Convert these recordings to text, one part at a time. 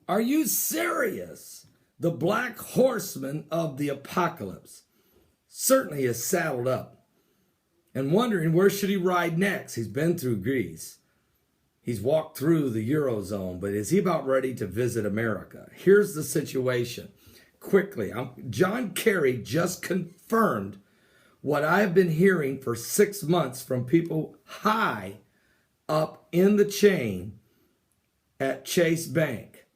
Are you serious? The black horseman of the apocalypse certainly is saddled up and wondering where should he ride next. He's been through Greece. He's walked through the Eurozone, but is he about ready to visit America? Here's the situation. Quickly, John Kerry just confirmed what I've been hearing for 6 months from people high up in the chain at Chase Bank,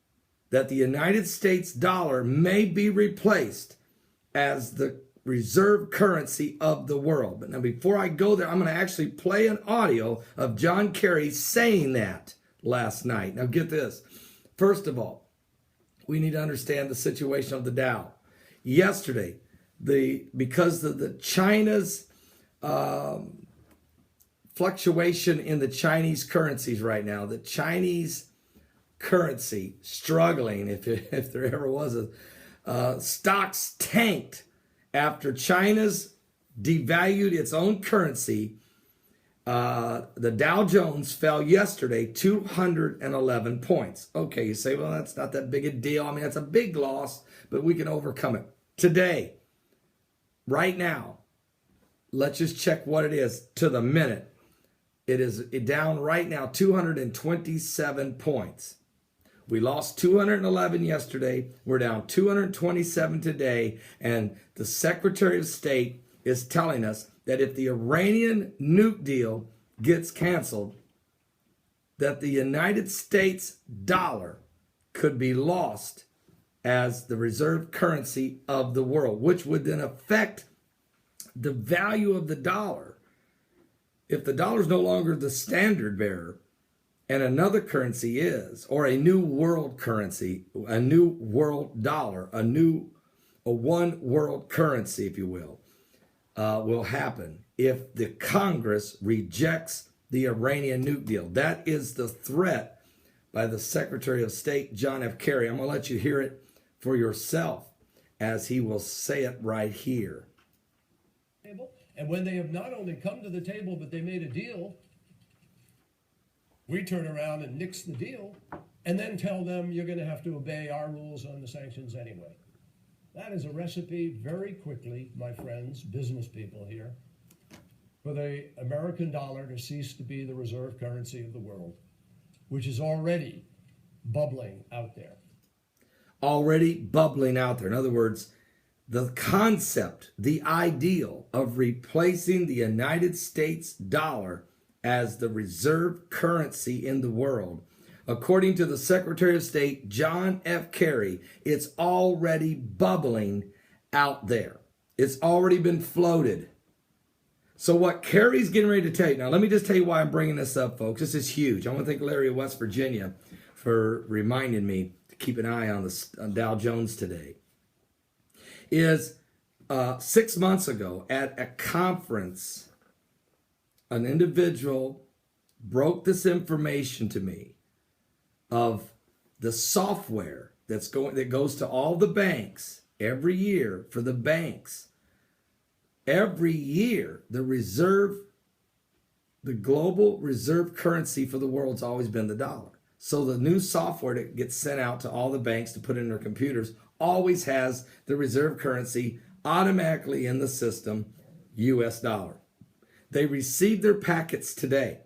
that the United States dollar may be replaced as the reserve currency of the world. But now before I go there, I'm going to actually play an audio of John Kerry saying that last night. Now get this. First of all, we need to understand the situation of the Dow. Yesterday, because of the China's fluctuation in the Chinese currencies right now, the Chinese currency struggling, if there ever was stocks tanked after China's devalued its own currency. The Dow Jones fell yesterday 211 points. Okay, you say, well, that's not that big a deal. I mean, that's a big loss, but we can overcome it. Today, right now, let's just check what it is to the minute. It is down right now 227 points. We lost 211 yesterday. We're down 227 today. And the Secretary of State is telling us that if the Iranian nuke deal gets canceled, that the United States dollar could be lost as the reserve currency of the world, which would then affect the value of the dollar. If the dollar is no longer the standard bearer, and another currency is, or a new world currency, a new world dollar, a one world currency, if you will happen if the Congress rejects the Iranian nuke deal. That is the threat by the Secretary of State, John F. Kerry. I'm going to let you hear it for yourself as he will say it right here. And when they have not only come to the table, but they made a deal, we turn around and nix the deal and then tell them you're going to have to obey our rules on the sanctions anyway. That is a recipe very quickly, my friends, business people here, for the American dollar to cease to be the reserve currency of the world, which is already bubbling out there. Already bubbling out there. In other words, the concept, the ideal of replacing the United States dollar as the reserve currency in the world, according to the Secretary of State, John F. Kerry, it's already bubbling out there. It's already been floated. So what Kerry's getting ready to tell you, now let me just tell you why I'm bringing this up, folks. This is huge. I want to thank Larry of West Virginia for reminding me to keep an eye on Dow Jones today. Is 6 months ago at a conference, an individual broke this information to me of the software that goes to all the banks every year for the banks. Every year, the global reserve currency for the world's always been the dollar. So the new software that gets sent out to all the banks to put in their computers always has the reserve currency automatically in the system, US dollar. They received their packets today.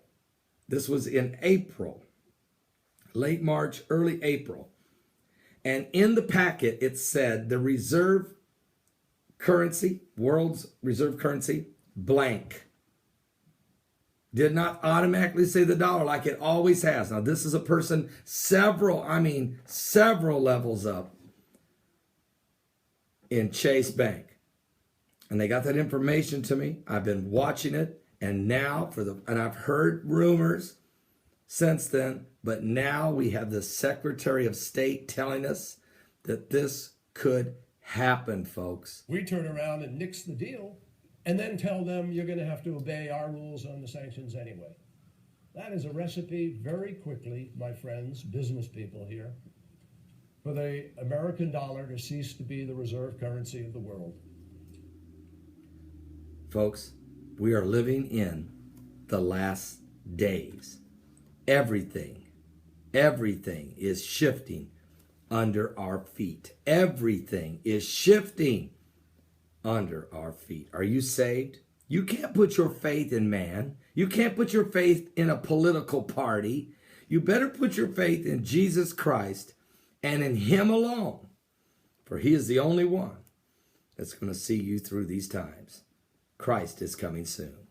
This was in April, late March, early April. And in the packet, it said the reserve currency, world's reserve currency, blank. Did not automatically say the dollar like it always has. Now, this is a person several levels up in Chase Bank. And they got that information to me. I've been watching it, and now and I've heard rumors since then, but now we have the Secretary of State telling us that this could happen, folks. We turn around and nix the deal and then tell them you're going to have to obey our rules on the sanctions anyway. That is a recipe very quickly, my friends, business people here, for the American dollar to cease to be the reserve currency of the world. Folks, we are living in the last days. Everything is shifting under our feet. Everything is shifting under our feet. Are you saved? You can't put your faith in man. You can't put your faith in a political party. You better put your faith in Jesus Christ and in him alone. For he is the only one that's going to see you through these times. Christ is coming soon.